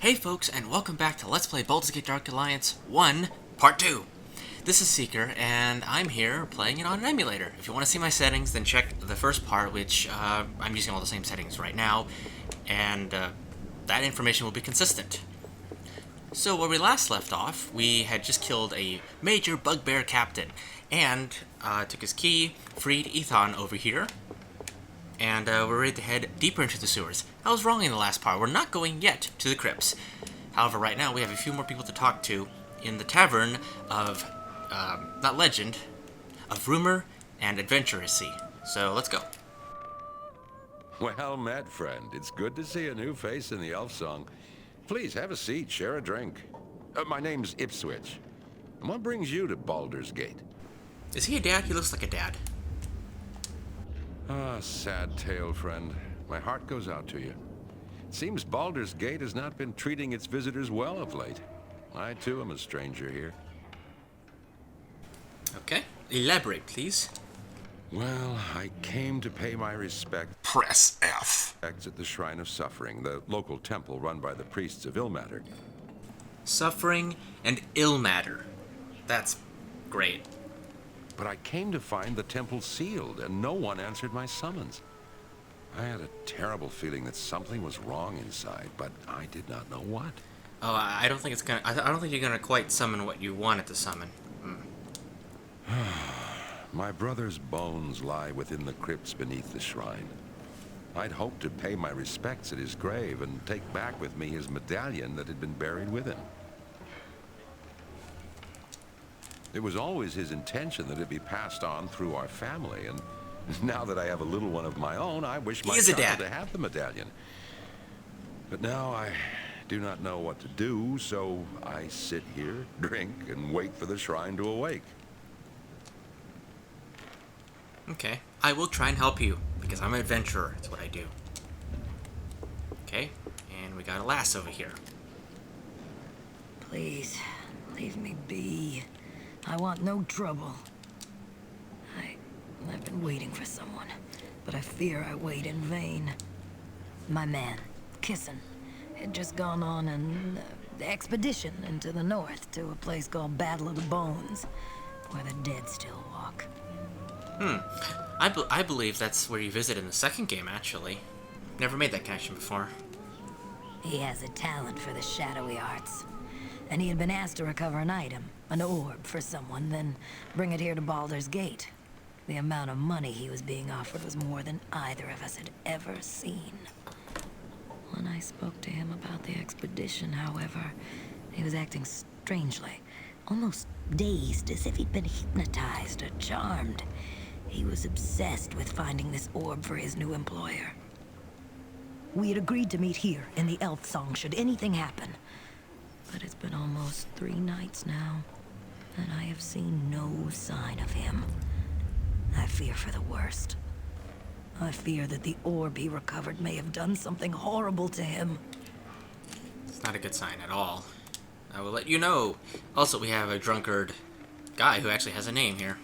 Hey folks, and welcome back to Let's Play Baldur's Gate Dark Alliance 1, Part 2. This is Seeker, and I'm here playing it on an emulator. If you want to see my settings, then check the first part, which I'm using all the same settings right now, and that information will be consistent. So where we last left off, we had just killed a major bugbear captain, and took his key, freed Ethan over here, and we're ready to head deeper into the sewers. I was wrong in the last part. We're not going yet to the Crypts. However, right now we have a few more people to talk to in the Tavern of, not legend, of rumor and adventurousy. So let's go. Well met, friend. It's good to see a new face in the elf song. Please have a seat, share a drink. My name's Ipswich. And what brings you to Baldur's Gate? Is he a dad? He looks like a dad. Ah, sad tale, friend. My heart goes out to you. It seems Baldur's Gate has not been treating its visitors well of late. I, too, am a stranger here. Okay. Elaborate, please. Well, I came to pay my respect. Press F. At the Shrine of Suffering, the local temple run by the priests of Ilmater. Suffering and ill matter. That's great. But I came to find the temple sealed, and no one answered my summons. I had a terrible feeling that something was wrong inside, but I did not know what. Oh, I don't think it's gonna. I don't think you're gonna quite summon what you wanted to summon. My brother's bones lie within the crypts beneath the shrine. I'd hoped to pay my respects at his grave and take back with me his medallion that had been buried with him. It was always his intention that it be passed on through our family, and now that I have a little one of my own, I wish my child to have the medallion. But now I do not know what to do, so I sit here, drink, and wait for the shrine to awake. Okay, I will try and help you, because I'm an adventurer, that's what I do. Okay, and we got a lass over here. Please, leave me be. I want no trouble. I've been waiting for someone, but I fear I wait in vain. My man, Kissin, had just gone on an expedition into the north to a place called Battle of the Bones, where the dead still walk. I believe that's where you visit in the second game, actually. Never made that connection before. He has a talent for the shadowy arts, and he had been asked to recover an item, an orb for someone, then bring it here to Baldur's Gate. The amount of money he was being offered was more than either of us had ever seen. When I spoke to him about the expedition, however, he was acting strangely, almost dazed, as if he'd been hypnotized or charmed. He was obsessed with finding this orb for his new employer. We had agreed to meet here in the Elf Song should anything happen. But it's been almost 3 nights now, and I have seen no sign of him. I fear for the worst. I fear that the orb he recovered may have done something horrible to him. It's not a good sign at all. I will let you know. Also, we have a drunkard guy who actually has a name here.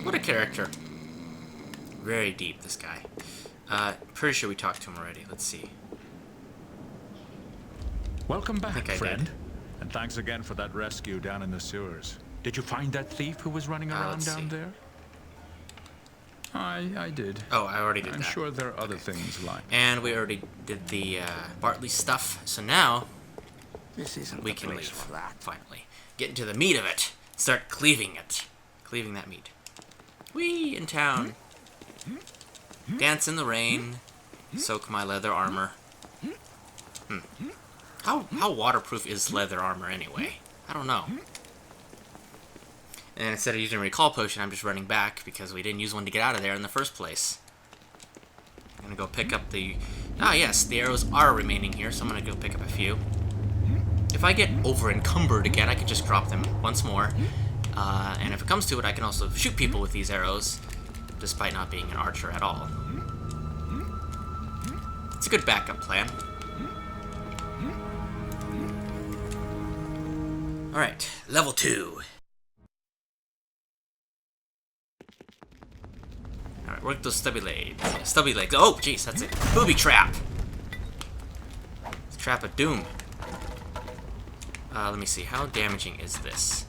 What a character. Very deep, this guy. Pretty sure we talked to him already. Let's see. Welcome back, friend. Did. And thanks again for that rescue down in the sewers. Did you find that thief who was running around down there? I did. Oh, I already did I'm that. sure there are other things like... And we already did the Bartley stuff, so now This isn't we the can place leave, for that. finally. Get into the meat of it. Start cleaving it. Cleaving that meat. Whee! In town. Dance in the rain. Soak my leather armor. How waterproof is leather armor anyway? I don't know. And instead of using a recall potion, I'm just running back because we didn't use one to get out of there in the first place. I'm gonna go pick up the... Ah yes, the arrows are remaining here, so I'm gonna go pick up a few. If I get over-encumbered again, I can just drop them once more. And if it comes to it, I can also shoot people with these arrows, despite not being an archer at all. It's a good backup plan. Alright, level 2. Alright, Alright, work those stubby legs. Stubby legs. Oh, jeez, that's it. Booby trap. Trap of doom. Let me see. How damaging is this?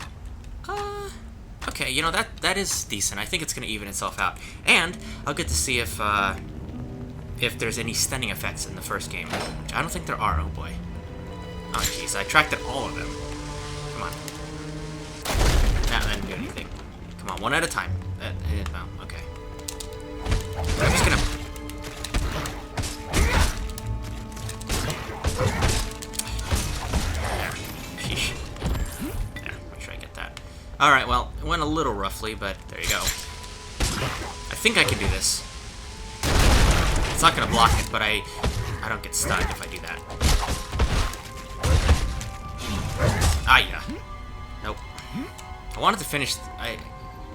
Okay, you know, that is decent. I think it's going to even itself out. And I'll get to see if there's any stunning effects in the first game. Which I don't think there are. Oh, boy. Oh, jeez. I tracked all of them. Come on. That didn't do anything. Come on, one at a time. No, okay. I'm just gonna... There. Sheesh. There, make sure I get that. Alright, well, it went a little roughly, but there you go. I think I can do this. It's not gonna block it, but I don't get stunned if I do that. Ah, yeah. Nope. I wanted to finish...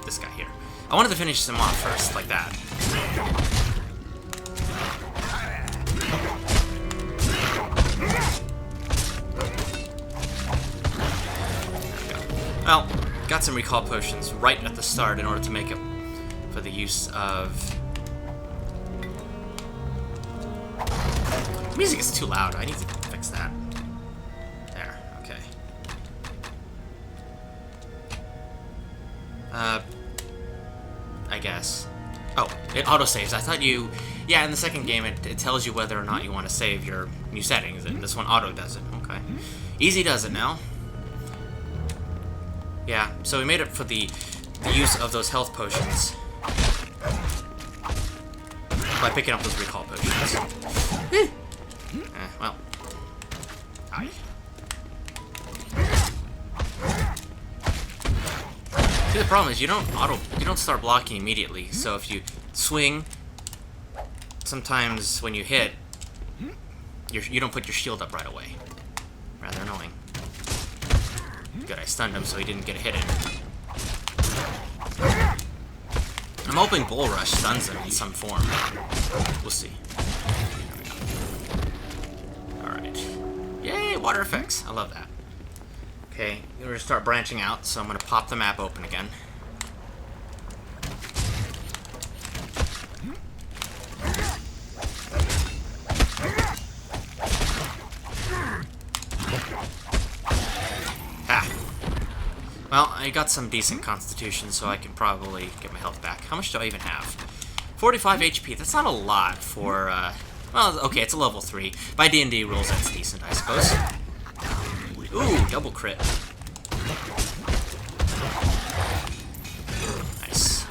this guy here. I wanted to finish him off first, like that. There we go. Well, got some recall potions right at the start in order to make up for the use of... Music is too loud. I need to fix that. There. Okay. I guess. Oh, it autosaves. I thought you... Yeah, in the second game, it tells you whether or not you want to save your new settings, and this one auto does it. Okay. Easy does it now. Yeah, so we made it for the use of those health potions by picking up those recall potions. Well. Aye. See, the problem is you don't start blocking immediately. So if you swing, sometimes when you hit, you don't put your shield up right away. Rather annoying. Good, I stunned him so he didn't get a hit in. I'm hoping Bull Rush stuns him in some form. We'll see. Alright. Yay, water effects. I love that. Okay, we're going to start branching out, so I'm going to pop the map open again. Well, I got some decent constitution, so I can probably get my health back. How much do I even have? 45 HP. That's not a lot for, well, okay, it's a level 3. By D&D rules, that's decent, I suppose. Ooh, double crit. Nice.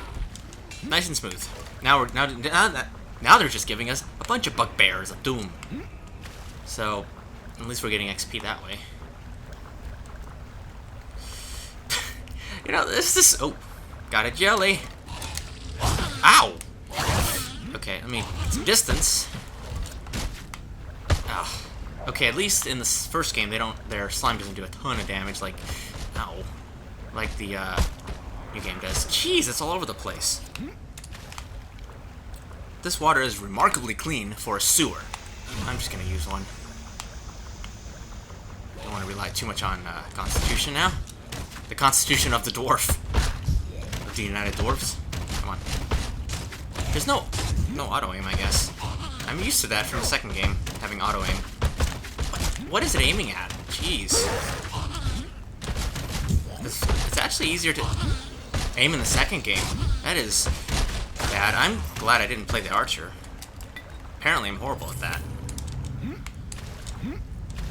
Nice and smooth. Now they're just giving us a bunch of bugbears of doom. So, at least we're getting XP that way. You know, this... Oh, got a jelly. Ow! Okay, let me get some distance. Oh. Okay, at least in the first game, their slime doesn't do a ton of damage, like... Ow. Like the, new game does. Jeez, it's all over the place. This water is remarkably clean for a sewer. I'm just gonna use one. Don't want to rely too much on, Constitution now. The Constitution of the Dwarf. Of the United Dwarfs. Come on. There's no auto-aim, I guess. I'm used to that from the second game, having auto-aim. What is it aiming at? Jeez. It's actually easier to aim in the second game. That is bad. I'm glad I didn't play the Archer. Apparently I'm horrible at that.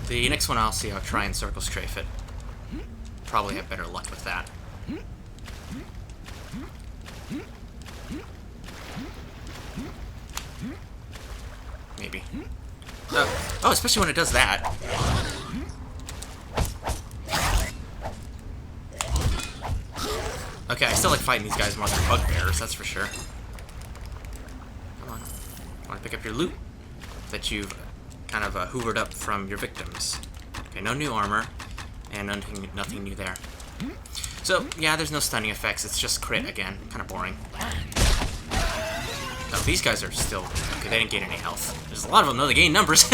The next one I'll see, I'll try and circle strafe it. Probably have better luck with that. Maybe. Oh, especially when it does that. Okay, I still like fighting these guys more than bugbears, that's for sure. Come on. I want to pick up your loot that you've kind of hoovered up from your victims. Okay, no new armor. And nothing new there. So, yeah, there's no stunning effects. It's just crit again. Kind of boring. Oh, these guys are still... Okay, they didn't gain any health. There's a lot of them, though. They gain numbers.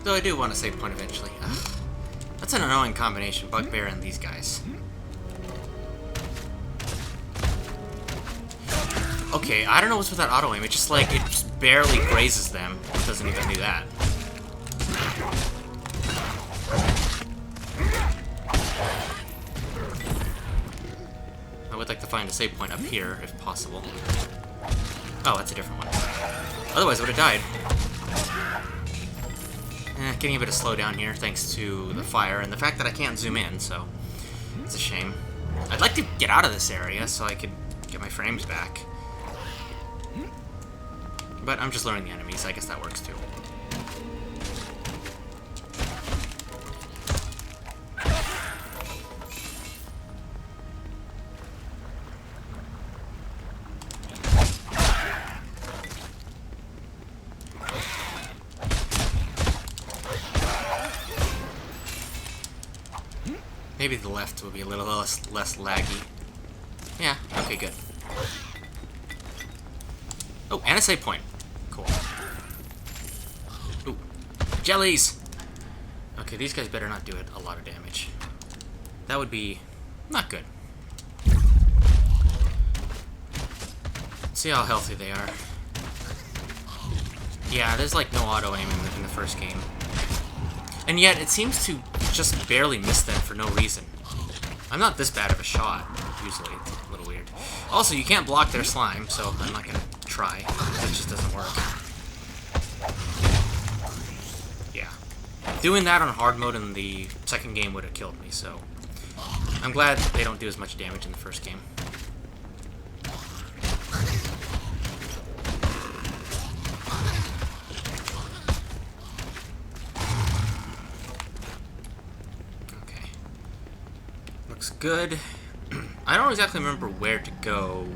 Though I do want to save point eventually. Ugh. That's an annoying combination, Bugbear and these guys. Okay, I don't know what's with that auto-aim. It just, like, it just barely grazes them. It doesn't even do that. I would like to find a save point up here, if possible. Oh, that's a different one. Otherwise, I would have died. Getting a bit of slowdown here, thanks to the fire, and the fact that I can't zoom in, so it's a shame. I'd like to get out of this area so I could get my frames back. But I'm just learning the enemies, I guess that works too. Maybe the left will be a little less laggy. Yeah, okay, good. Oh, and a save point. Cool. Ooh, jellies! Okay, these guys better not do it a lot of damage. That would be not good. See how healthy they are. Yeah, there's like no auto-aim in the first game. And yet, it seems to just barely miss them for no reason. I'm not this bad of a shot, usually. It's a little weird. Also, you can't block their slime, so I'm not gonna try. It just doesn't work. Yeah. Doing that on hard mode in the second game would have killed me, so... I'm glad they don't do as much damage in the first game. Good. I don't exactly remember where to go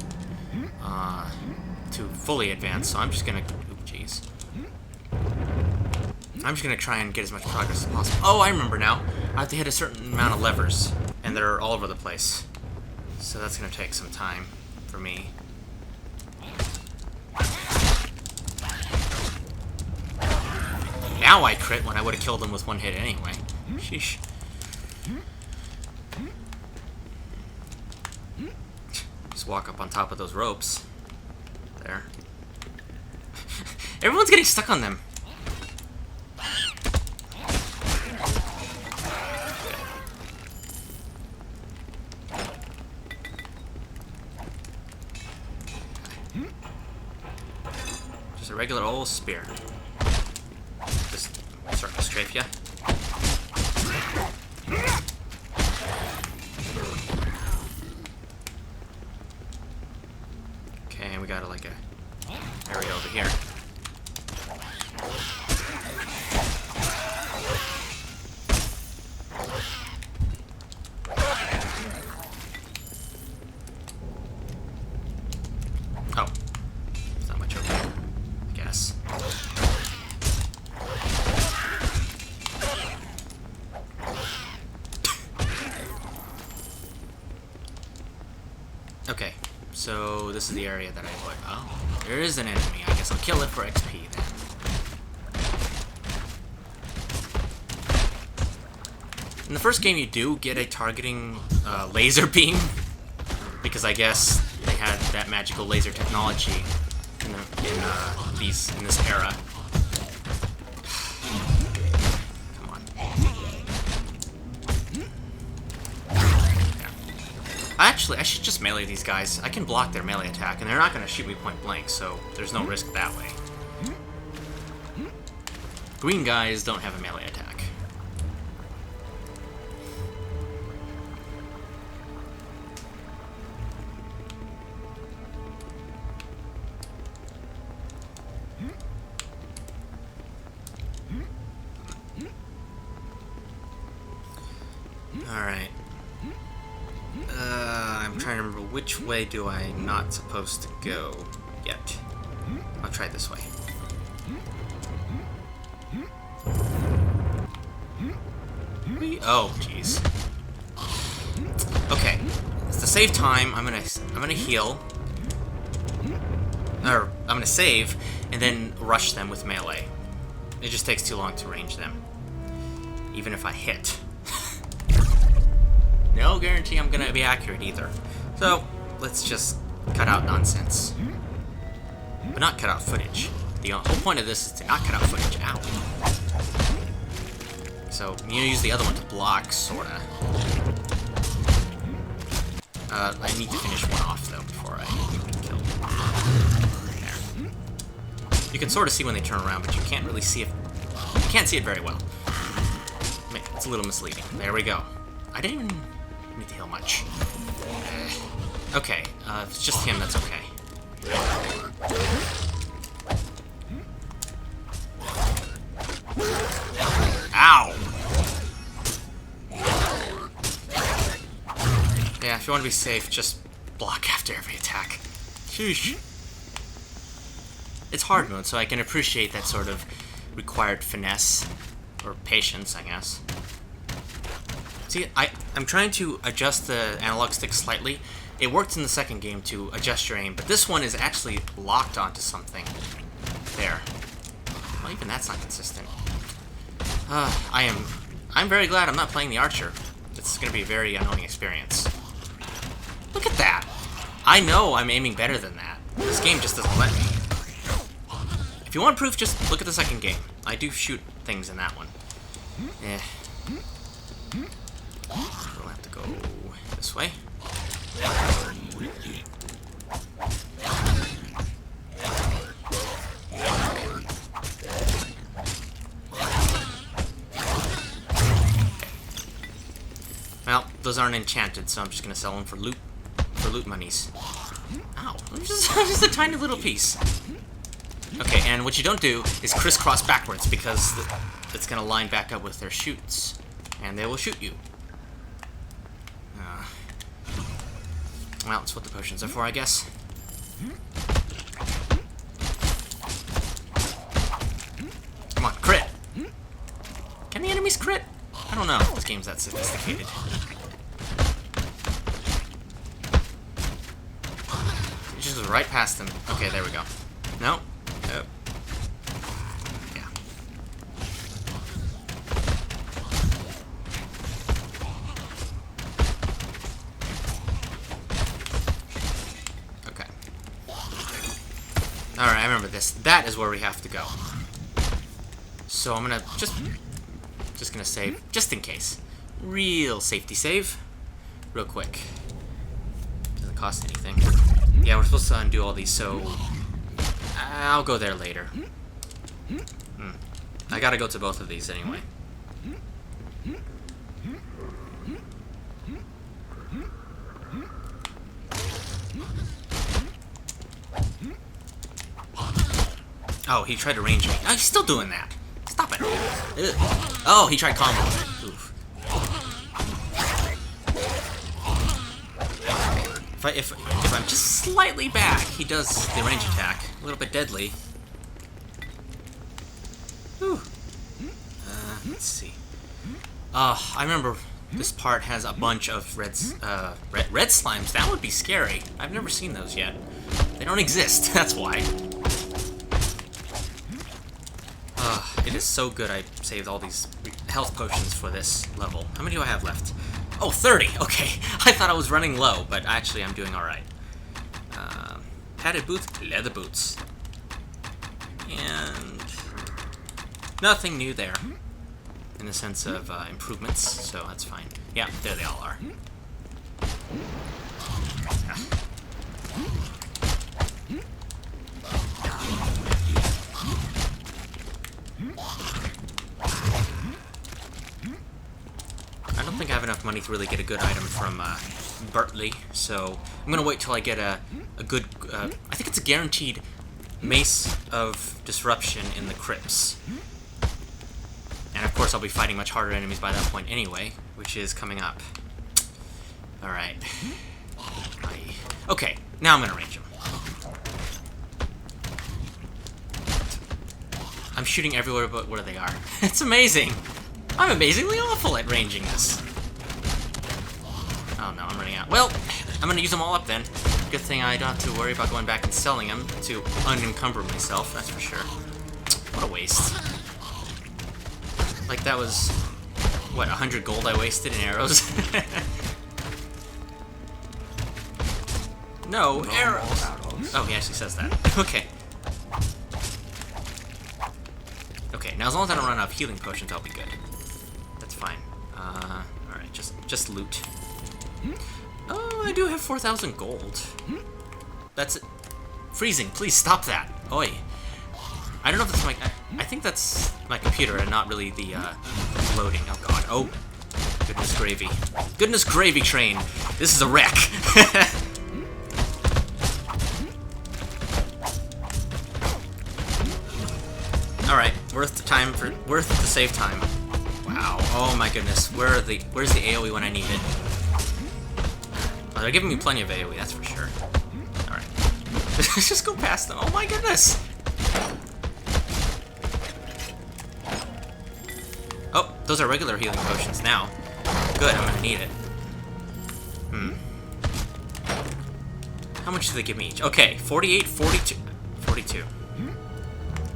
to fully advance, so I'm just gonna... Oop, jeez. I'm just gonna try and get as much progress as possible. Oh, I remember now. I have to hit a certain amount of levers, and they're all over the place. So that's gonna take some time for me. Now I crit when I would have killed them with one hit anyway. Sheesh. Walk up on top of those ropes. There. Everyone's getting stuck on them. Just a regular old spear. Just start to strafe ya. We got like a area over here. Oh, there's not much over here, I guess. Okay. So, this is the area that I would... Oh, there is an enemy. I guess I'll kill it for XP then. In the first game, you do get a targeting laser beam. Because I guess they had that magical laser technology in this era. Come on. Actually, I should just melee these guys. I can block their melee attack, and they're not going to shoot me point blank, so there's no risk that way. Green guys don't have a melee attack. Alright. I'm trying to remember which way do I not supposed to go yet. I'll try this way. Oh, jeez. Okay. It's to save time. I'm gonna heal. Or I'm gonna save and then rush them with melee. It just takes too long to range them. Even if I hit. No guarantee I'm gonna be accurate either. So, let's just cut out nonsense. But not cut out footage. The whole point of this is to not cut out footage. Ow. So, you use the other one to block, sorta. I need to finish one off, though, before I get killed. There. You can sort of see when they turn around, but you can't really see it. You can't see it very well. It's a little misleading. There we go. I didn't even need to heal much. Okay, if it's just him, that's okay. Ow! Yeah, if you want to be safe, just block after every attack. Sheesh. It's hard mode, so I can appreciate that sort of required finesse. Or patience, I guess. See, I'm trying to adjust the analog stick slightly. It worked in the second game to adjust your aim, but this one is actually locked onto something. There. Well, even that's not consistent. I'm very glad I'm not playing the Archer. It's going to be a very annoying experience. Look at that! I know I'm aiming better than that. This game just doesn't let me. If you want proof, just look at the second game. I do shoot things in that one. Eh. We'll have to go this way. Well, those aren't enchanted, so I'm just gonna sell them for loot monies. Ow! Just a tiny little piece. Okay, and what you don't do is crisscross backwards because it's gonna line back up with their shoots, and they will shoot you. Well, that's what the potions are for, I guess. Come on, crit! Can the enemies crit? I don't know. This game's that sophisticated. You just go right past them. Okay, there we go. No. Nope. Yeah. Okay. Alright, I remember this. That is where we have to go. So I'm gonna just gonna save, just in case. Real safety save. Real quick. Doesn't cost anything. Yeah, we're supposed to undo all these, so I'll go there later. I gotta go to both of these anyway. Oh, he tried to range me. Oh, he's still doing that. Stop it. Ugh. Oh, he tried combo. Oof. If I'm just slightly back, he does the range attack. A little bit deadly. Whew. Let's see. I remember this part has a bunch of red slimes. That would be scary. I've never seen those yet. They don't exist, that's why. It is so good I saved all these health potions for this level. How many do I have left? Oh, 30! Okay, I thought I was running low, but actually I'm doing alright. Padded boots, leather boots. And nothing new there. In the sense of improvements, so that's fine. Yeah, there they all are. I don't think I have enough money to really get a good item from Bertley, so I'm gonna wait till I get a good, I think it's a guaranteed Mace of Disruption in the Crypts. And of course I'll be fighting much harder enemies by that point anyway, which is coming up. Alright. Okay, now I'm gonna range him. I'm shooting everywhere but where they are. It's amazing! I'm amazingly awful at ranging this. Oh no, I'm running out. Well, I'm gonna use them all up then. Good thing I don't have to worry about going back and selling them to unencumber myself, that's for sure. What a waste. Like that was, what, 100 gold I wasted in arrows? No, arrows! Oh, he actually says that. Okay. Okay, now as long as I don't run out of healing potions, I'll be good. That's fine. Alright, just loot. Oh, I do have 4,000 gold. That's it. Freezing, please stop that. Oi. I don't know if it's my... I think that's my computer and not really the, loading. Oh, God. Oh. Goodness gravy. Goodness gravy train. This is a wreck. Alright, worth the save time. Wow. Oh my goodness. Where's the AoE when I need it? Oh, they're giving me plenty of AoE, that's for sure. Alright. Just go past them. Oh my goodness! Oh, those are regular healing potions now. Good, I'm gonna need it. How much do they give me each? Okay, 48, 42. 42.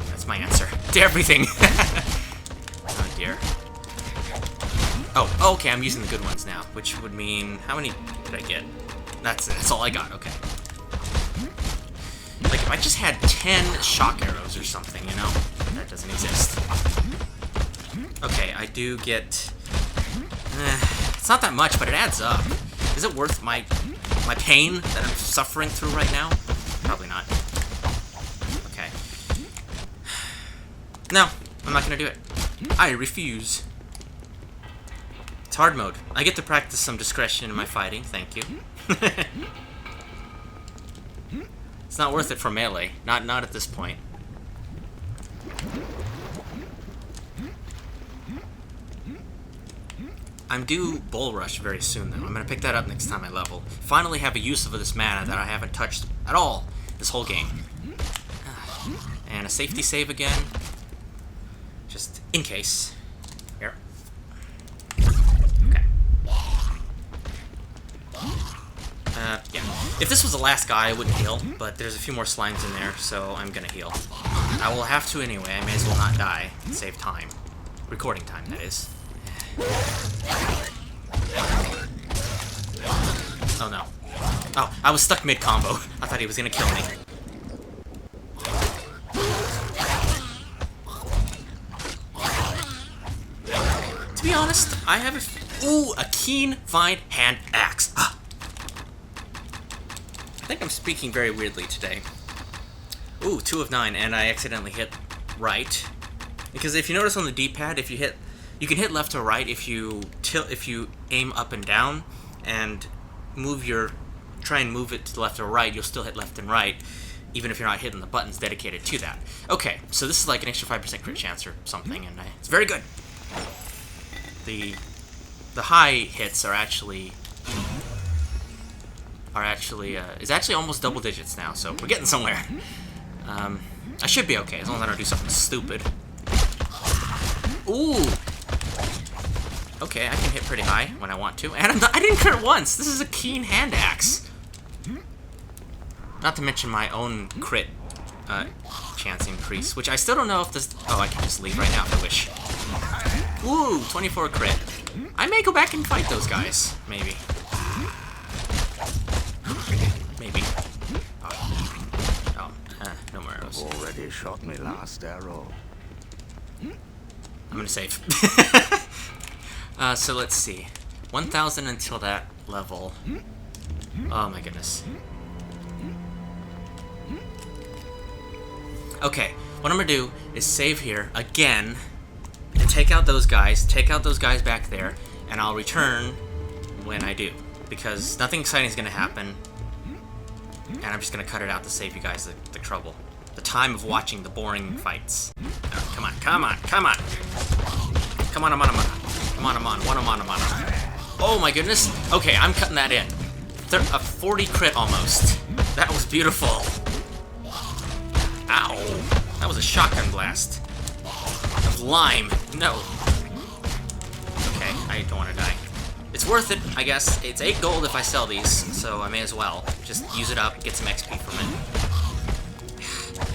That's my answer to everything. Oh dear. Oh, okay, I'm using the good ones now, which would mean, how many did I get? That's all I got, okay. Like, if I just had 10 shock arrows or something, you know? That doesn't exist. Okay, I do get... it's not that much, but it adds up. Is it worth my pain that I'm suffering through right now? Probably not. Okay. No, I'm not gonna do it. I refuse. It's hard mode. I get to practice some discretion in my fighting, thank you. It's not worth it for melee. Not at this point. I'm due Bull Rush very soon, though. I'm gonna pick that up next time I level. Finally have a use of this mana that I haven't touched at all this whole game. And a safety save again. Just in case. Here. Okay. Yeah. If this was the last guy, I wouldn't heal, but there's a few more slimes in there, so I'm gonna heal. I will have to anyway. I may as well not die and save time. Recording time, that is. Oh no. Oh, I was stuck mid-combo. I thought he was gonna kill me. To be honest, I have a keen fine hand axe. I think I'm speaking very weirdly today. Ooh, 2 of 9, and I accidentally hit right. Because if you notice on the D-pad, you can hit left or right if you aim up and down, and try and move it to the left or right. You'll still hit left and right, even if you're not hitting the buttons dedicated to that. Okay, so this is like an extra 5% crit chance or something, and it's very good. The high hits are actually is actually almost double digits now, so we're getting somewhere. I should be okay as long as I don't do something stupid. Ooh. Okay, I can hit pretty high when I want to, and I didn't crit once. This is a keen hand axe. Not to mention my own crit chance increase, which I still don't know if this. Oh, I can just leave right now if I wish. Ooh, 24 crit. I may go back and fight those guys, maybe. Maybe. No more arrows. You've already shot me last arrow. I'm gonna save. So let's see. 1,000 until that level. Oh my goodness. Okay, what I'm gonna do is save here again and take out those guys back there, and I'll return when I do, because nothing exciting is gonna happen, and I'm just gonna cut it out to save you guys the trouble. The time of watching the boring fights. Come on, come on, come on! Come on, Oh my goodness. Okay, I'm cutting that in. A 40 crit almost. That was beautiful. Ow. That was a shotgun blast. Of lime. No. Okay, I don't want to die. It's worth it, I guess. It's 8 gold if I sell these, so I may as well. Just use it up, get some XP from it.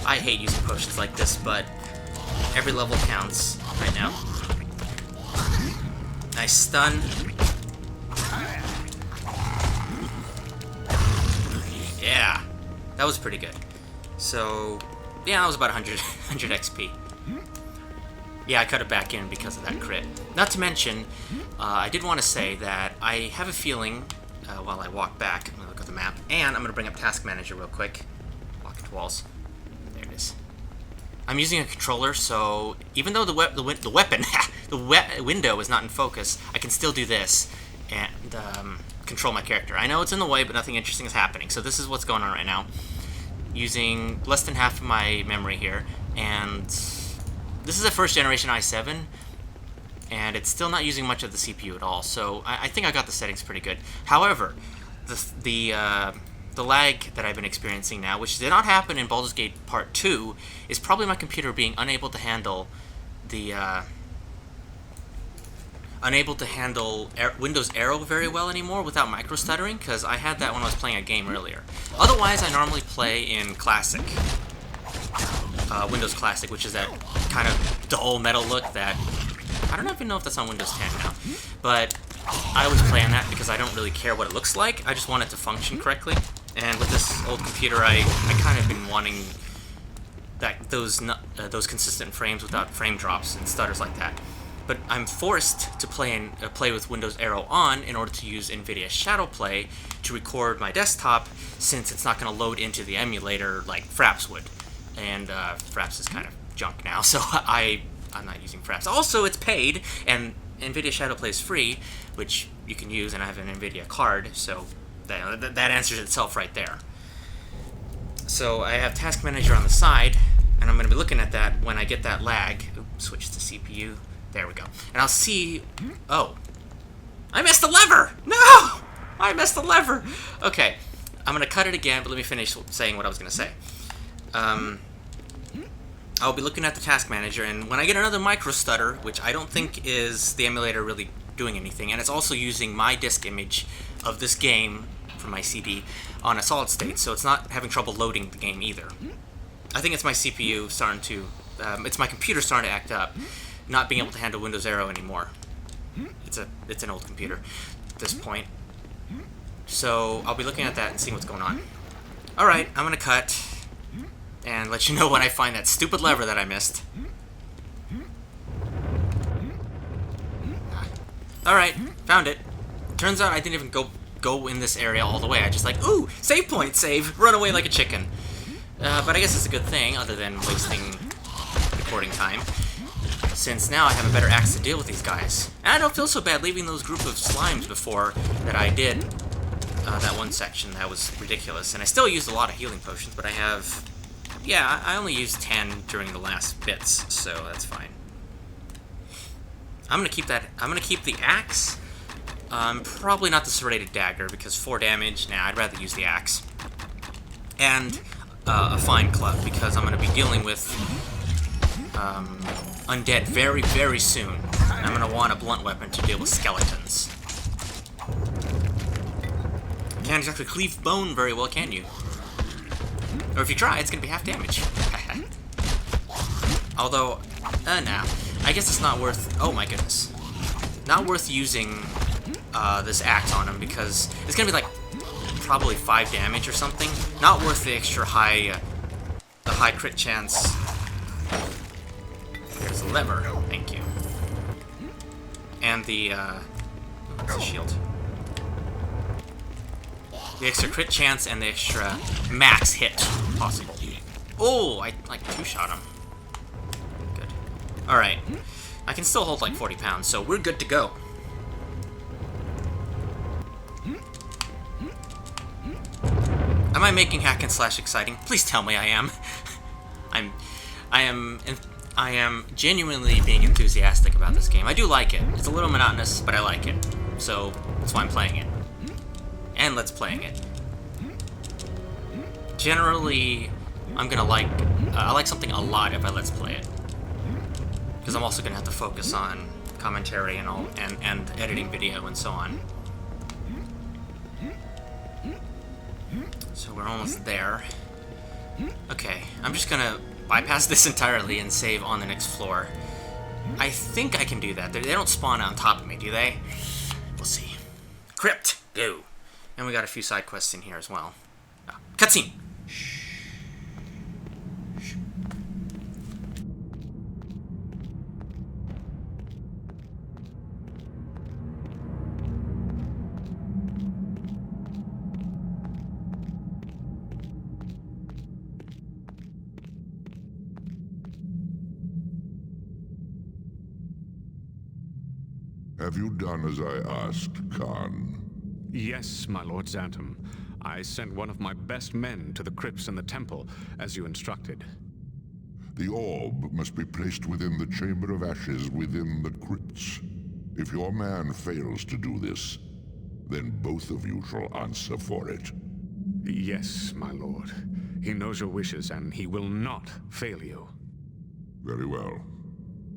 I hate using potions like this, but every level counts right now. Nice stun. Yeah, that was pretty good. So, yeah, that was about 100 XP. Yeah, I cut it back in because of that crit. Not to mention, I did want to say that I have a feeling, while I walk back, I'm going to look at the map, and I'm going to bring up Task Manager real quick. Walk into walls. There it is. I'm using a controller, so even though the weapon, the window is not in focus, I can still do this and control my character. I know it's in the way, but nothing interesting is happening. So this is what's going on right now. Using less than half of my memory here, and this is a first generation i7, and it's still not using much of the CPU at all. So I think I got the settings pretty good. However, the lag that I've been experiencing now, which did not happen in Baldur's Gate Part 2, is probably my computer being unable to handle the Windows Arrow very well anymore without micro stuttering, because I had that when I was playing a game earlier. Otherwise, I normally play in Classic, Windows Classic, which is that kind of dull metal look that I don't even know if that's on Windows 10 now, but I always play on that because I don't really care what it looks like. I just want it to function correctly. And with this old computer, I kind of been wanting those consistent frames without frame drops and stutters like that. But I'm forced to play with Windows Arrow on in order to use NVIDIA Shadowplay to record my desktop, since it's not going to load into the emulator like Fraps would. And Fraps is kind of junk now, so I'm not using Fraps. Also, it's paid, and NVIDIA Shadowplay is free, which you can use, and I have an NVIDIA card, so that answers itself right there. So I have Task Manager on the side, and I'm going to be looking at that when I get that lag. Oops, switch to CPU. There we go. And I'll see... Oh. I missed the lever! No! I missed the lever! Okay. I'm going to cut it again, but let me finish saying what I was going to say. I'll be looking at the Task Manager, and when I get another micro stutter, which I don't think is the emulator really doing anything, and it's also using my disk image of this game from my CD on a solid state, so it's not having trouble loading the game either. I think it's my CPU starting to... it's my computer starting to act up, not being able to handle Windows Arrow anymore. It's an old computer at this point. So I'll be looking at that and seeing what's going on. Alright, I'm going to cut and let you know when I find that stupid lever that I missed. Alright, found it. Turns out I didn't even go in this area all the way. I just like, ooh, save point, save, run away like a chicken. But I guess it's a good thing, other than wasting recording time, since now I have a better axe to deal with these guys. And I don't feel so bad leaving those group of slimes before that I did that one section. That was ridiculous. And I still used a lot of healing potions, but I have... Yeah, I only used 10 during the last bits, so that's fine. I'm gonna keep that. I'm gonna keep the axe. Probably not the serrated dagger, because 4 damage. Nah, I'd rather use the axe. And a fine club, because I'm gonna be dealing with undead very, very soon. And I'm gonna want a blunt weapon to deal with skeletons. Can't exactly cleave bone very well, can you? Or if you try, it's gonna be half damage. Although, nah. I guess it's not worth... Oh my goodness. Not worth using this axe on him, because it's gonna be like probably 5 damage or something. Not worth the extra high, the high crit chance. There's a lever. Thank you. And the, what's the shield? The extra crit chance and the extra max hit possible. Oh, I like 2-shot him. Good. Alright. I can still hold like 40 pounds, so we're good to go. Am I making hack and slash exciting? Please tell me I am. I am genuinely being enthusiastic about this game. I do like it. It's a little monotonous, but I like it. So that's why I'm playing it. And let's playing it. Generally, I'm gonna like... I like something a lot if I let's play it. Because I'm also gonna have to focus on commentary and all, and editing video and so on. So we're almost there. Okay, I'm just gonna bypass this entirely and save on the next floor. I think I can do that. They don't spawn on top of me, do they? We'll see. Crypt, go. And we got a few side quests in here as well. Cutscene. Have you done as I asked, Khan? Yes, my Lord Xantum. I sent one of my best men to the crypts in the temple, as you instructed. The orb must be placed within the Chamber of Ashes within the crypts. If your man fails to do this, then both of you shall answer for it. Yes, my lord. He knows your wishes, and he will not fail you. Very well.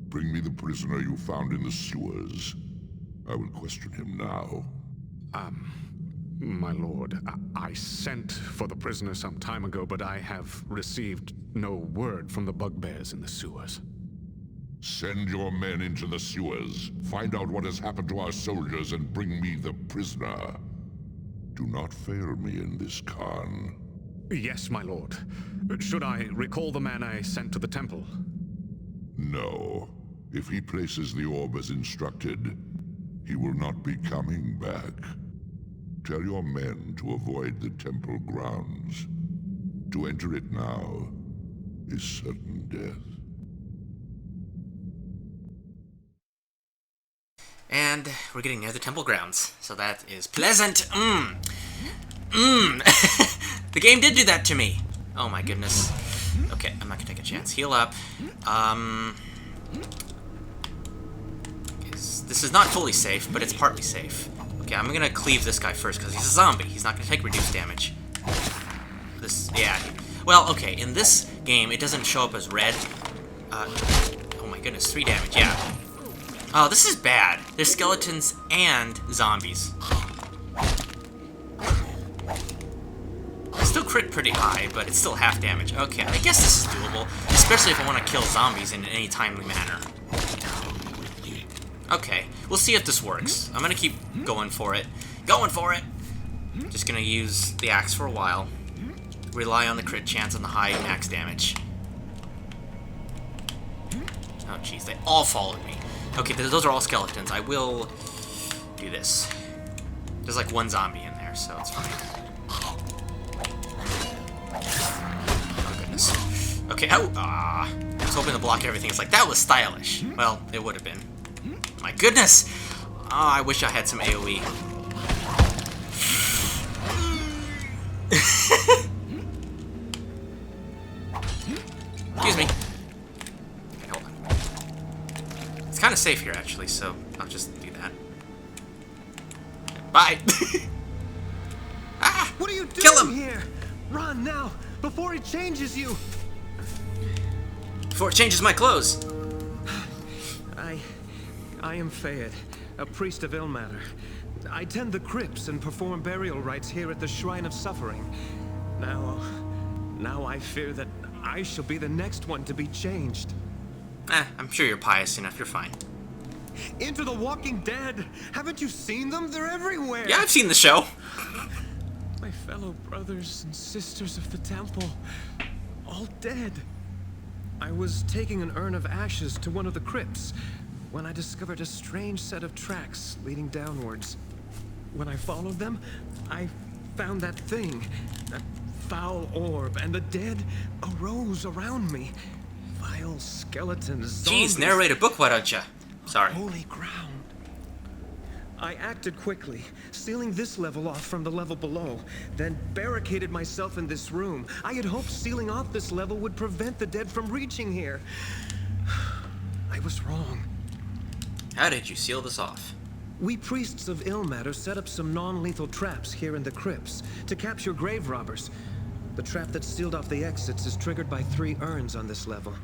Bring me the prisoner you found in the sewers. I will question him now. My lord, I sent for the prisoner some time ago, but I have received no word from the bugbears in the sewers. Send your men into the sewers. Find out what has happened to our soldiers and bring me the prisoner. Do not fail me in this, Khan. Yes, my lord. Should I recall the man I sent to the temple? No. If he places the orb as instructed, he will not be coming back. Tell your men to avoid the temple grounds. To enter it now is certain death. And we're getting near the temple grounds, so that is pleasant. The game did do that to me. Oh my goodness. Okay, I'm not gonna take a chance. Heal up. This is not fully safe, but it's partly safe. Okay, I'm gonna cleave this guy first because he's a zombie. He's not gonna take reduced damage. Yeah. Well, okay, in this game, it doesn't show up as red. Oh my goodness, 3 damage, yeah. Oh, this is bad. There's skeletons and zombies. I still crit pretty high, but it's still half damage. Okay, I guess this is doable, especially if I want to kill zombies in any timely manner. Okay, we'll see if this works. I'm gonna keep going for it. Just gonna use the axe for a while. Rely on the crit chance and the high max damage. Oh jeez, they all followed me. Okay, those are all skeletons. I will do this. There's like 1 zombie in there, so it's fine. Oh goodness. Okay, I was hoping to block everything. It's like, that was stylish. Well, it would have been. My goodness! Oh, I wish I had some AoE. Excuse me. Okay, hold on. It's kind of safe here, actually, so I'll just do that. Bye! Ah! What are you Kill doing him! here? Run now, before it changes you! Before it changes my clothes! I am Fayed, a priest of Ilmater. I tend the crypts and perform burial rites here at the Shrine of Suffering. Now I fear that I shall be the next one to be changed. I'm sure you're pious enough, you're fine. Into the Walking Dead! Haven't you seen them? They're everywhere! Yeah, I've seen the show. My fellow brothers and sisters of the temple, all dead. I was taking an urn of ashes to one of the crypts when I discovered a strange set of tracks leading downwards. When I followed them, I found that thing, that foul orb, and the dead arose around me. Vile skeletons, zombies. Jeez, narrate a book, why don't you? Sorry. Holy ground. I acted quickly, sealing this level off from the level below, then barricaded myself in this room. I had hoped sealing off this level would prevent the dead from reaching here. I was wrong. How did you seal this off? We priests of Ilmater set up some non-lethal traps here in the crypts to capture grave robbers. The trap that sealed off the exits is triggered by 3 urns on this level.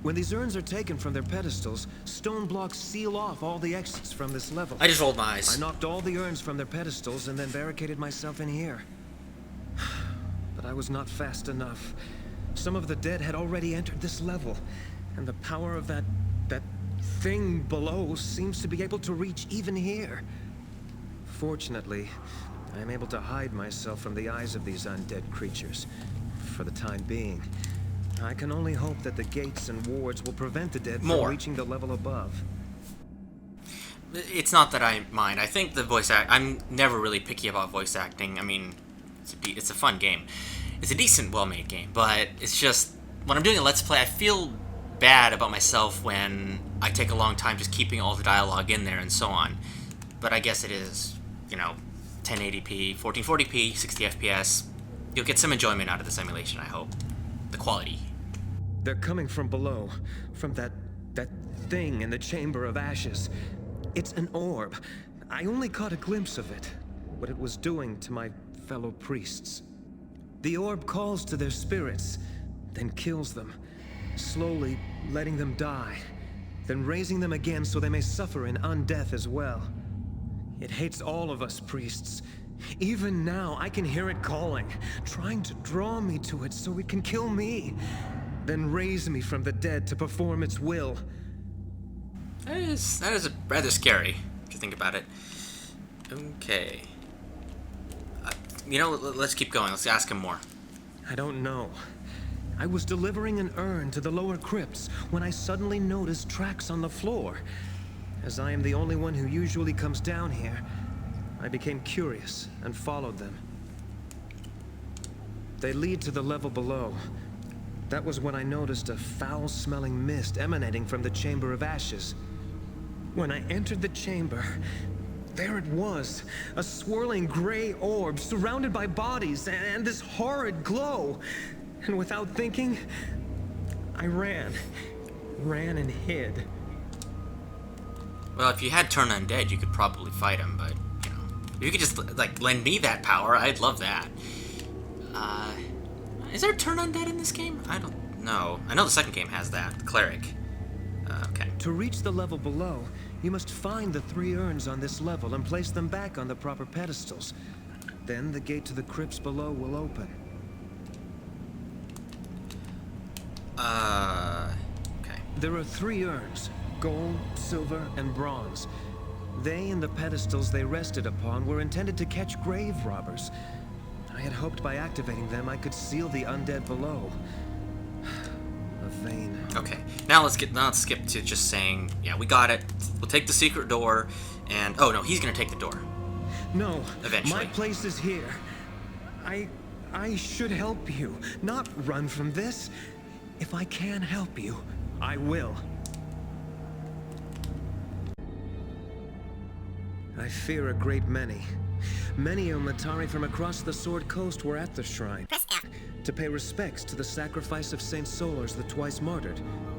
When these urns are taken from their pedestals, stone blocks seal off all the exits from this level. I just rolled my eyes. I knocked all the urns from their pedestals and then barricaded myself in here. But I was not fast enough. Some of the dead had already entered this level, and the power of that thing below seems to be able to reach even here. Fortunately, I am able to hide myself from the eyes of these undead creatures. For the time being. I can only hope that the gates and wards will prevent the dead from reaching the level above. It's not that I mind. I think the voice I'm never really picky about voice acting. I mean, it's a fun game. It's a decent, well-made game, but it's just when I'm doing a Let's Play, I feel bad about myself when I take a long time just keeping all the dialogue in there and so on. But I guess it is, you know, 1080p, 1440p, 60 FPS. You'll get some enjoyment out of this emulation, I hope. The quality. They're coming from below, from that thing in the Chamber of Ashes. It's an orb. I only caught a glimpse of it, what it was doing to my fellow priests. The orb calls to their spirits, then kills them, slowly letting them die, then raising them again so they may suffer in undeath as well. It hates all of us priests. Even now, I can hear it calling, trying to draw me to it so it can kill me, then raise me from the dead to perform its will. That is rather scary, if you think about it. Okay. You know, let's keep going. Let's ask him more. I don't know. I was delivering an urn to the lower crypts when I suddenly noticed tracks on the floor. As I am the only one who usually comes down here, I became curious and followed them. They lead to the level below. That was when I noticed a foul-smelling mist emanating from the Chamber of Ashes. When I entered the chamber, there it was, a swirling gray orb surrounded by bodies and this horrid glow. And without thinking, I ran and hid. Well, if you had Turn Undead, you could probably fight him, but, you know, if you could just, like, lend me that power, I'd love that. Is there Turn Undead in this game? I don't know. I know the second game has that, the Cleric. Okay. To reach the level below, you must find the 3 urns on this level and place them back on the proper pedestals. Then the gate to the crypts below will open. Okay. There are 3 urns, gold, silver, and bronze. They and the pedestals they rested upon were intended to catch grave robbers. I had hoped by activating them I could seal the undead below. A vain. Okay, now let's skip to just saying, yeah, we got it. We'll take the secret door, and oh no, he's gonna take the door. No, eventually. My place is here. I should help you, not run from this. If I can help you, I will. I fear a great many. Many Ilmatari from across the Sword Coast were at the shrine to pay respects to the sacrifice of Saint Solars the twice martyred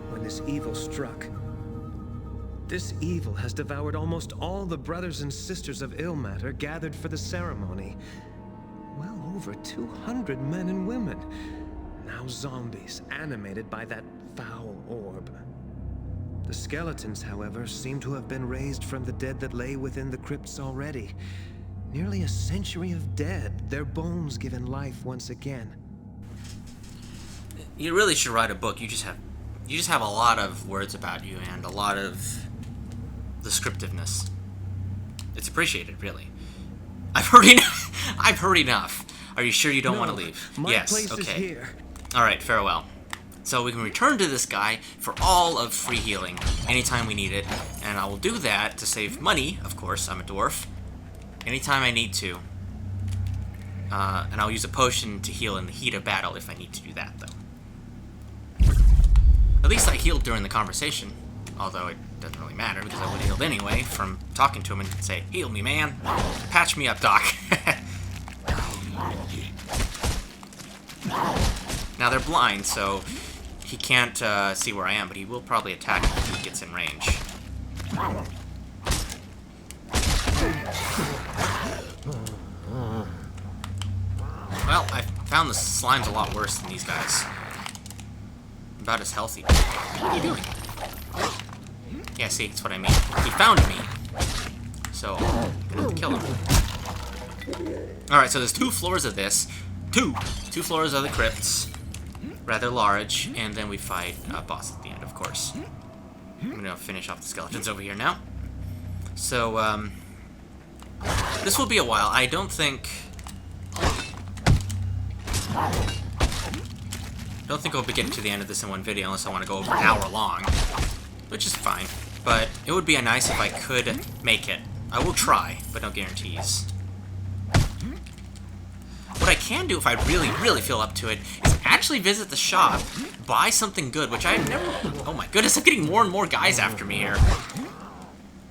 when this evil struck. This evil has devoured almost all the brothers and sisters of Ilmater gathered for the ceremony. Well over 200 men and women. Now zombies, animated by that foul orb. The skeletons, however, seem to have been raised from the dead that lay within the crypts already. Nearly a century of dead, their bones given life once again. You really should write a book. You just have a lot of words about you and a lot of descriptiveness. It's appreciated, really. I've heard enough. I've heard enough. Are you sure you don't want to leave? My yes. place Okay. is here. All right. Farewell. So we can return to this guy for all of free healing anytime we need it, and I will do that to save money. Of course, I'm a dwarf. Anytime I need to. And I'll use a potion to heal in the heat of battle if I need to do that, though. At least I healed during the conversation, although it doesn't really matter because I would have healed anyway from talking to him and say, "Heal me, man. Patch me up, Doc." Now they're blind, so he can't see where I am, but he will probably attack me if he gets in range. Well, I found the slime's a lot worse than these guys. About as healthy. What are you doing? Yeah, see, that's what I mean. He found me. So, I'm gonna have to kill him. Alright, so there's 2 floors of this. Two floors of the crypts. Rather large. And then we fight a boss at the end, of course. I'm gonna finish off the skeletons over here now. So, this will be a while. I don't think I'll be getting to the end of this in one video unless I want to go over an hour long, which is fine. But it would be nice if I could make it. I will try, but no guarantees. What I can do if I really, really feel up to it is actually visit the shop, buy something good, which I've never... Oh my goodness, I'm getting more and more guys after me here.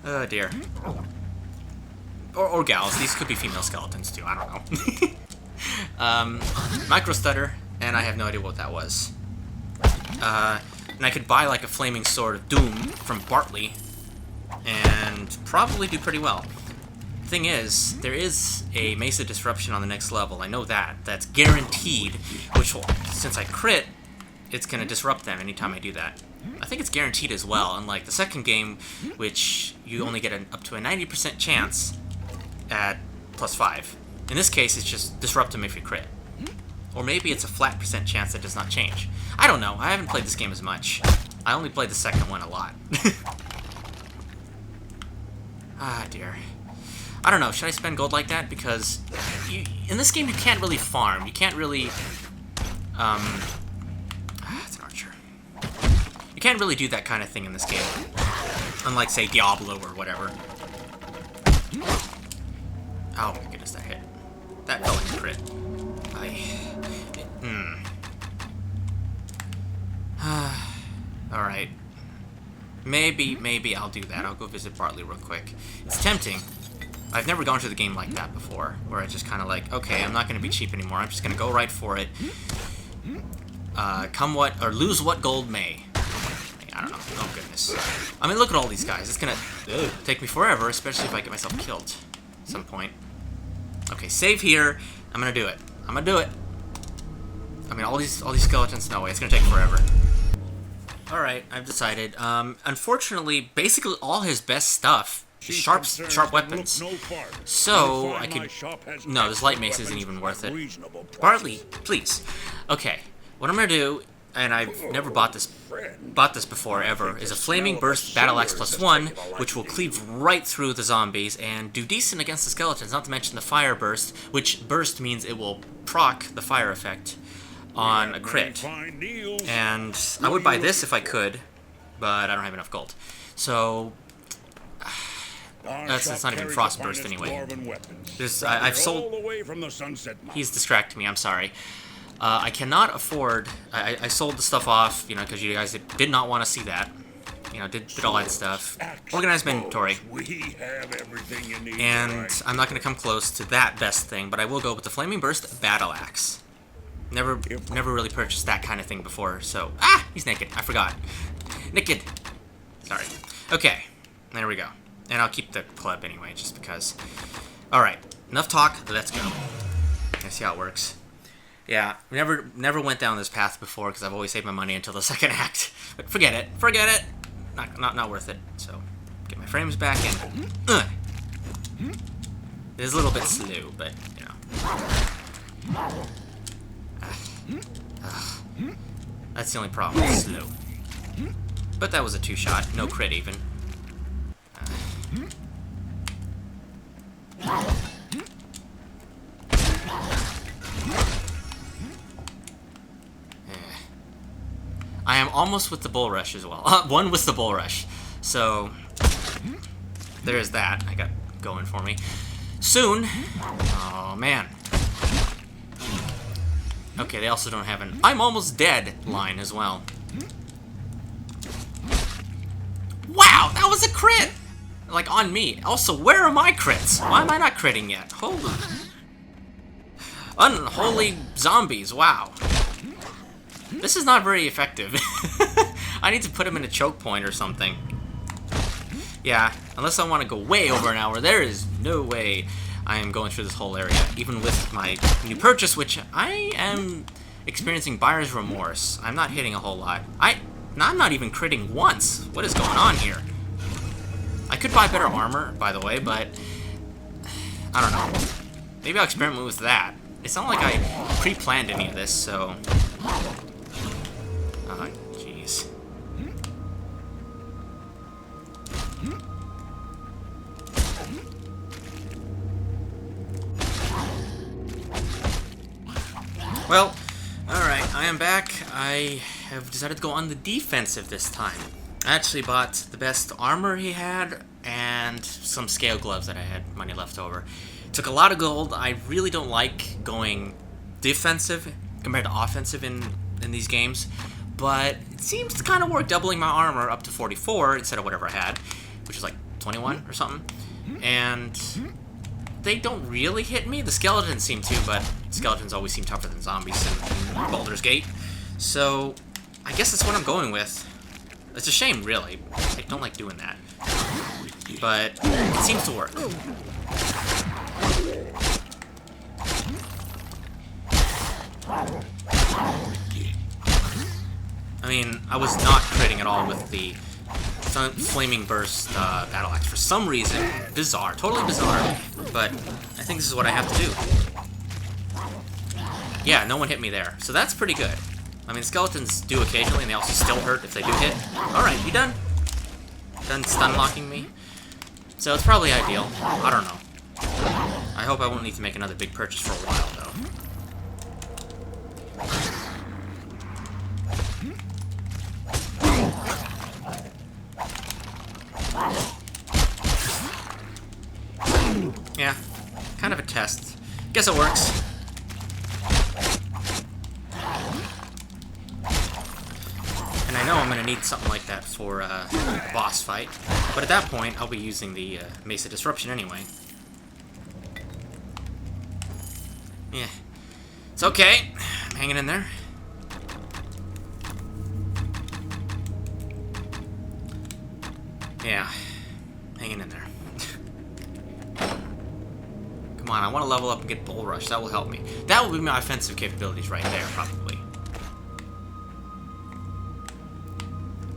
Oh dear. Or gals. These could be female skeletons too, I don't know. Micro stutter, and I have no idea what that was. And I could buy like a flaming sword of doom from Bartley, and probably do pretty well. Thing is, there is a Mesa disruption on the next level. I know that. That's guaranteed, which will, since I crit, it's going to disrupt them anytime I do that. I think it's guaranteed as well, unlike the second game, which you only get up to a 90% chance at +5. In this case, it's just disrupt them if you crit. Or maybe it's a flat % chance that does not change. I don't know. I haven't played this game as much. I only played the second one a lot. Ah, dear. I don't know, should I spend gold like that? Because in this game you can't really farm. You can't really... it's an archer. You can't really do that kind of thing in this game. Unlike, say, Diablo or whatever. Oh my goodness, that hit. That felt like a crit. Alright. Maybe I'll do that. I'll go visit Bartley real quick. It's tempting. I've never gone through the game like that before, where I just kind of like, okay, I'm not going to be cheap anymore. I'm just going to go right for it. Come what, or lose what gold may. I don't know. Oh, goodness. I mean, look at all these guys. It's going to take me forever, especially if I get myself killed at some point. Okay, save here. I'm going to do it. I'm going to do it. I mean, all these skeletons, no way. It's going to take forever. Alright, I've decided. Unfortunately, basically all his best stuff sharp weapons. So, I could... No, this light mace isn't even worth it. Bartley, please. Okay, what I'm gonna do, and I've never bought this before, ever, is a Flaming Burst Battle Axe +1, which will cleave right through the zombies and do decent against the skeletons, not to mention the Fire Burst, which burst means it will proc the fire effect on a crit. And I would buy this if I could, but I don't have enough gold. So... That's not even Frost Burst anyway. I've sold... He's distracting me, I'm sorry. I cannot afford... I sold the stuff off, you know, because you guys did not want to see that. You know, did all that stuff. Organized my inventory. And I'm not going to come close to that best thing, but I will go with the Flaming Burst Battle Axe. Never really purchased that kind of thing before, so... Ah! He's naked. I forgot. Naked. Sorry. Okay. There we go. And I'll keep the club anyway, just because. Alright. Enough talk. Let's go. Let's see how it works. Yeah. Never went down this path before, because I've always saved my money until the second act. But forget it. Forget it! Not worth it. So, get my frames back in. It is a little bit slow, but, you know. That's the only problem. It's slow. But that was a 2-shot. No crit, even. I am almost with the bull rush as well. One with the bull rush. So, there's that. I got going for me. Soon. Oh, man. Okay, they also don't have an "I'm almost dead" line as well. Wow, that was a crit! Like, on me. Also, where are my crits? Why am I not critting yet? Holy... Unholy zombies, wow. This is not very effective. I need to put him in a choke point or something. Yeah, unless I want to go way over an hour, there is no way I am going through this whole area, even with my new purchase, which I am experiencing buyer's remorse. I'm not hitting a whole lot. I'm not even critting once. What is going on here? I could buy better armor, by the way, but I don't know. Maybe I'll experiment with that. It's not like I pre-planned any of this, so... Oh, jeez. Well, alright, I am back. I have decided to go on the defensive this time. I actually bought the best armor he had and some scale gloves that I had money left over. Took a lot of gold. I really don't like going defensive compared to offensive in these games, but it seems to kind of work, doubling my armor up to 44 instead of whatever I had, which is like 21 or something. And they don't really hit me. The skeletons seem to, but skeletons always seem tougher than zombies in Baldur's Gate. So I guess that's what I'm going with. It's a shame, really. I don't like doing that. But it seems to work. I mean, I was not critting at all with the Flaming Burst Battle Axe for some reason. Bizarre. Totally bizarre. But I think this is what I have to do. Yeah, no one hit me there. So that's pretty good. I mean, skeletons do occasionally, and they also still hurt if they do hit. Alright, you done? Done stun locking me? So it's probably ideal. I don't know. I hope I won't need to make another big purchase for a while, though. Yeah, kind of a test. Guess it works. And I know I'm going to need something like that for a boss fight. But at that point, I'll be using the Mesa Disruption anyway. Yeah. It's okay. I'm hanging in there. Yeah. Hanging in there. Come on, I want to level up and get Bull Rush. That will help me. That will be my offensive capabilities right there, probably.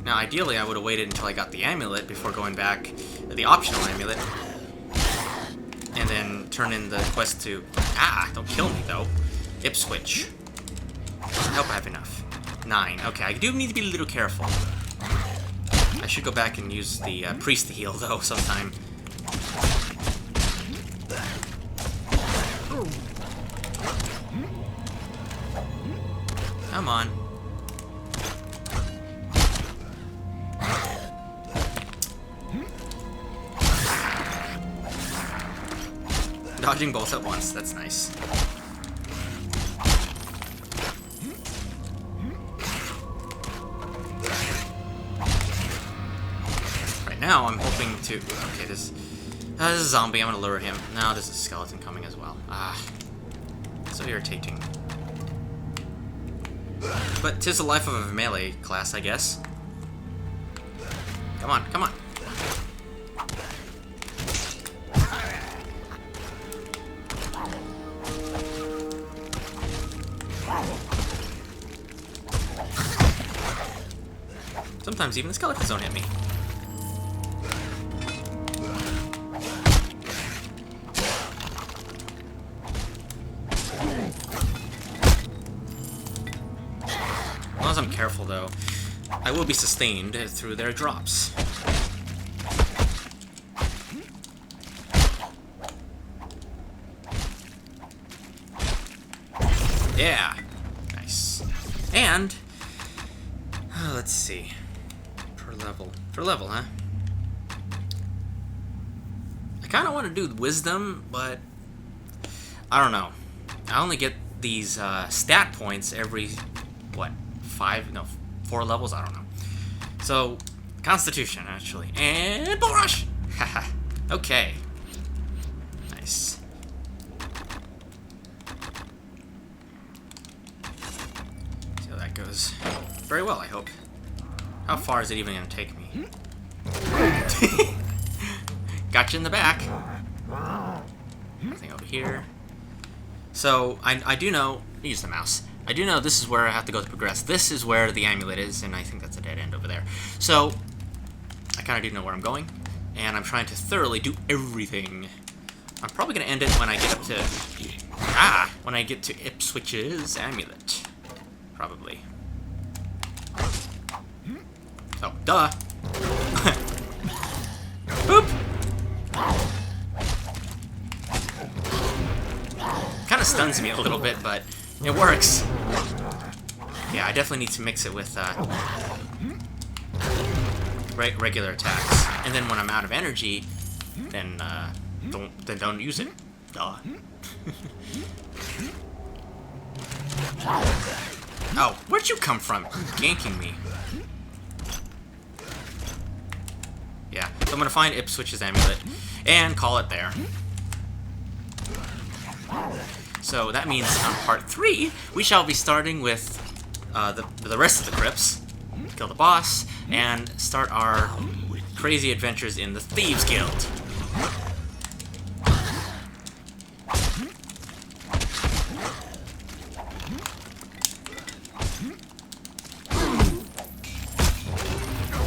Now, ideally, I would have waited until I got the amulet before going back, the optional amulet, and then turn in the quest to... Ah, don't kill me, though. Ipswich. I hope I have enough. 9. Okay, I do need to be a little careful. I should go back and use the priest to heal, though, sometime. Come on. Dodging both at once, that's nice. Right now, I'm hoping to... Okay, this is a zombie, I'm gonna lure him. Now there's a skeleton coming as well. Ah, so irritating. But 'tis the life of a melee class, I guess. Come on, come on. Sometimes even the skeletons don't hit me. As long as I'm careful, though, I will be sustained through their drops. Yeah! Nice. And... let's see. Per level. Per level, huh? I kind of want to do Wisdom, but... I don't know. I only get these stat points every... what? 4 levels? I don't know. So, Constitution, actually. And Bull Rush! Haha. Okay. Nice. See how that goes. Very well, I hope. How far is it even going to take me? Gotcha in the back. Nothing over here. So, I do know... Use the mouse. I do know this is where I have to go to progress. This is where the amulet is, and I think that's a dead end over there. So, I kind of do know where I'm going, and I'm trying to thoroughly do everything. I'm probably going to end it when I get up to... when I get to Ipswich's amulet. Probably. Oh, duh! stuns me a little bit, but it works. Yeah, I definitely need to mix it with regular attacks. And then when I'm out of energy, then don't use it. Duh. Oh, where'd you come from? Ganking me. Yeah, so I'm gonna find Ipswich's amulet and call it there. So that means on part 3, we shall be starting with the rest of the crypts, kill the boss, and start our crazy adventures in the Thieves Guild.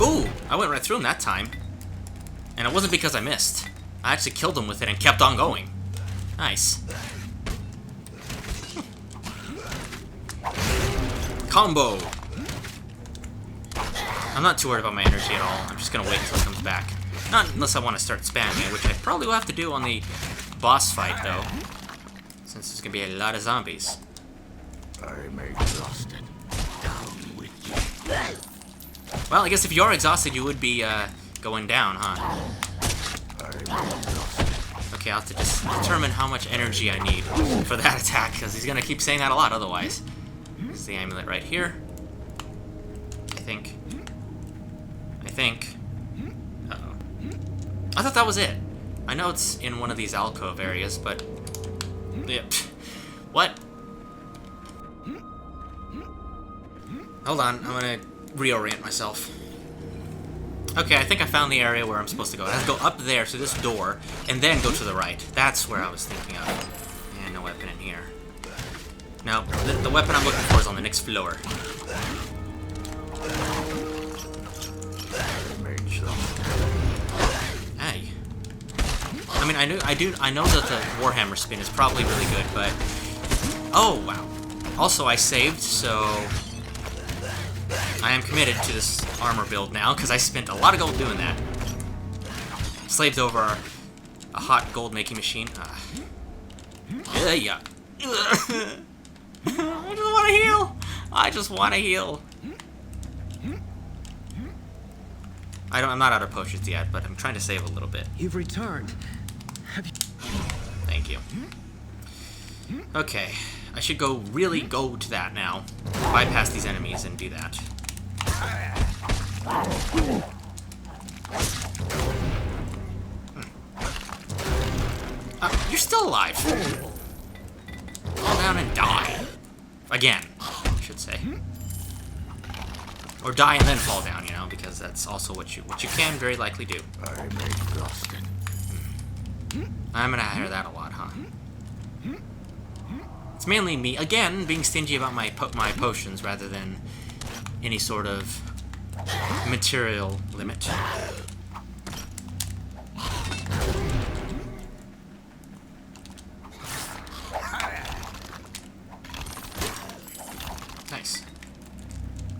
Ooh, I went right through him that time. And it wasn't because I missed. I actually killed him with it and kept on going. Nice. Combo! I'm not too worried about my energy at all. I'm just gonna wait until it comes back. Not unless I want to start spamming it, which I probably will have to do on the boss fight, though. Since there's gonna be a lot of zombies. I'm exhausted. Down with you. Well, I guess if you're exhausted, you would be, going down, huh? Okay, I'll have to just determine how much energy I need for that attack, because he's gonna keep saying that a lot otherwise. This is the amulet right here. I think. Uh-oh. I thought that was it. I know it's in one of these alcove areas, but... yeah. What? Hold on, I'm gonna reorient myself. Okay, I think I found the area where I'm supposed to go. I have to go up there to this door, and then go to the right. That's where I was thinking of. And no weapon in here. No, the weapon I'm looking for is on the next floor. Hey. I mean, I know that the Warhammer spin is probably really good, but... oh, wow. Also, I saved, so... I am committed to this armor build now, because I spent a lot of gold doing that. Slaved over a hot gold making machine. Yeah. I just want to heal. I just want to heal. I'm not out of potions yet, but I'm trying to save a little bit. You've returned. Have you... Thank you. Okay, I should really go to that now. Bypass these enemies and do that. You're still alive. Fall down and die. Again, I should say. Or die and then fall down, you know, because that's also what you can very likely do. I'm exhausted. I'm gonna hear that a lot, huh? It's mainly me, again, being stingy about my potions rather than any sort of material limit. Nice.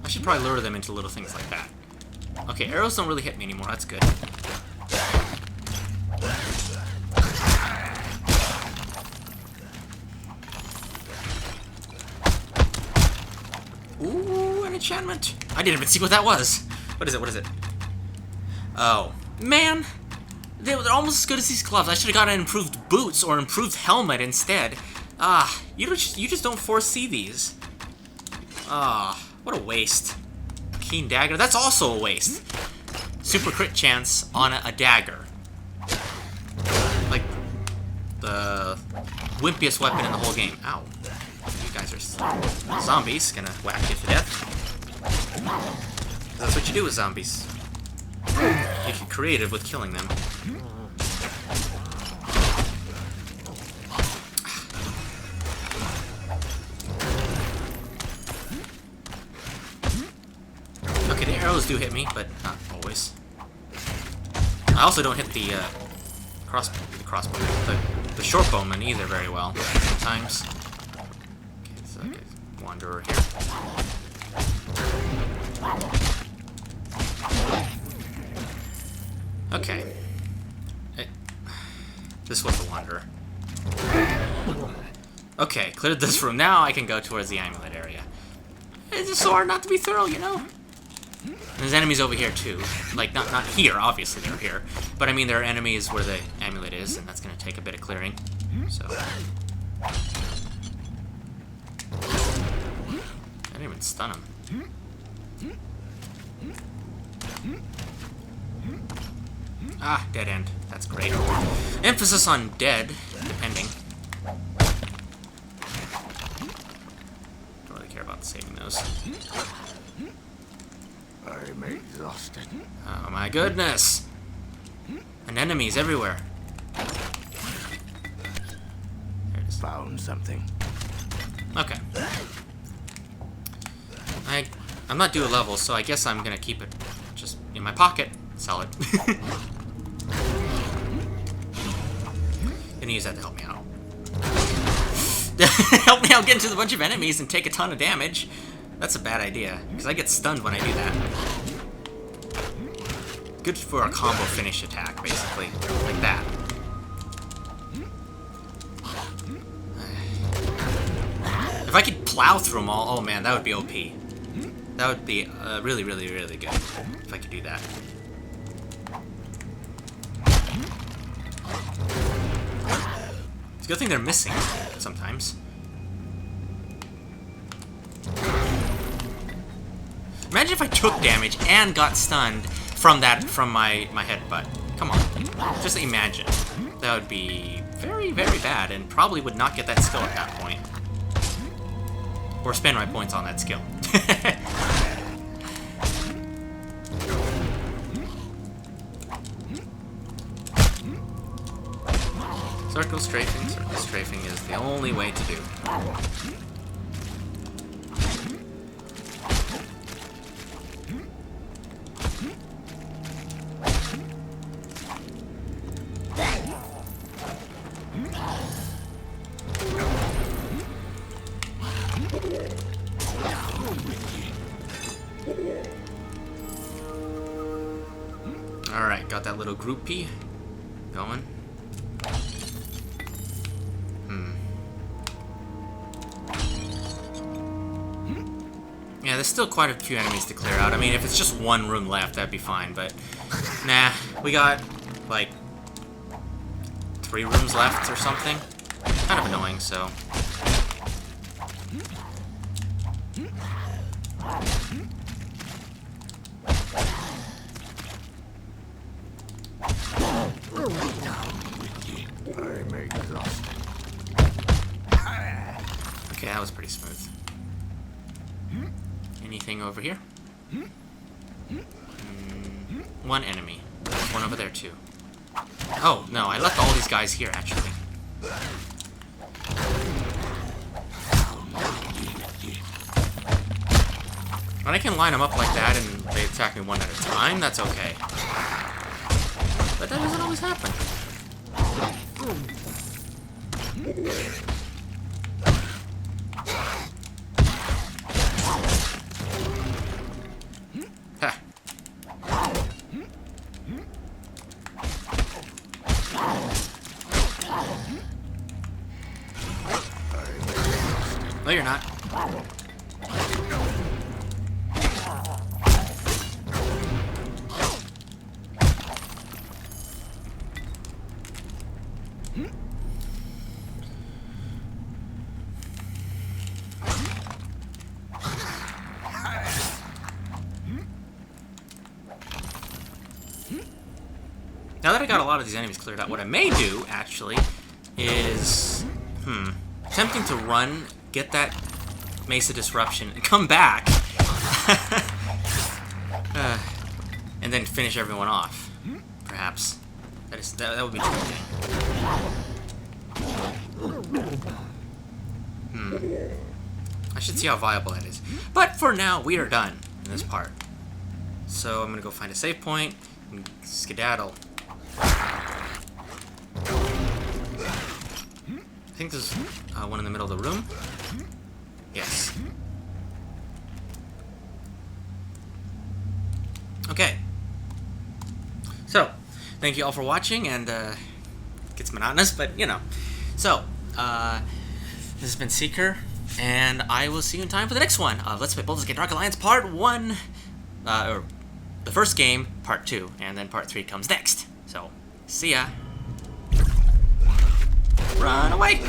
I should probably lure them into little things like that. Okay, arrows don't really hit me anymore, that's good. Ooh, an enchantment. I didn't even see what that was. What is it? Oh, man. They're almost as good as these gloves. I should have gotten improved boots or improved helmet instead. You just don't foresee these. What a waste. Keen dagger, that's also a waste. Super crit chance on a dagger. Like, the wimpiest weapon in the whole game. Ow. You guys are zombies, gonna whack you to death. That's what you do with zombies. You get creative with killing them. Okay, the arrows do hit me, but not always. I also don't hit the crossbow, the short bowman either very well sometimes. Okay, so wanderer here. Okay. This was the wanderer. Okay, cleared this room. Now I can go towards the amulet area. It's just so hard not to be thorough, you know? And there's enemies over here too. Like, not here, obviously they're here. But I mean, there are enemies where the amulet is, and that's gonna take a bit of clearing. So. I didn't even stun him. Ah, dead end. That's great. Emphasis on dead, depending. Don't really care about saving those. I'm exhausted. Oh my goodness! And enemies everywhere. There it is. Found something. Okay. I'm not due a level, so I guess I'm gonna keep it just in my pocket. Sell it. Gonna use that to help me out. Help me out get into a bunch of enemies and take a ton of damage. That's a bad idea, because I get stunned when I do that. Good for a combo finish attack, basically. Like that. If I could plow through them all, oh man, that would be OP. That would be really, really, really good if I could do that. It's a good thing they're missing sometimes. Imagine if I took damage and got stunned from my headbutt. Come on. Just imagine. That would be very, very bad and probably would not get that skill at that point. Or spend my points on that skill. Circle strafing is the only way to do. Alright, got that little groupie going. Yeah, there's still quite a few enemies to clear out. I mean, if it's just one room left, that'd be fine, but nah, we got like 3 rooms left or something. Kind of annoying, so. I'm exhausted. Okay, that was pretty smooth. Anything over here? One enemy. There's one over there too. Oh, no, I left all these guys here, actually. When I can line them up like that and they attack me one at a time, that's okay. But that doesn't always happen. Ha. No, you're not. Now that I got a lot of these enemies cleared out, what I may do, actually, is... attempting to run, get that Mesa Disruption, and come back. And then finish everyone off. Perhaps. That would be tempting. I should see how viable that is. But for now, we are done in this part. So I'm going to go find a save point and skedaddle. I think there's one in the middle of the room. Yes. Okay. So, thank you all for watching, and it gets monotonous, but you know. So, This has been Seeker, and I will see you in time for the next one of Let's Play Baldur's Gate Dark Alliance Part 1. Or the first game, Part 2, and then Part 3 comes next. So, see ya. Run away!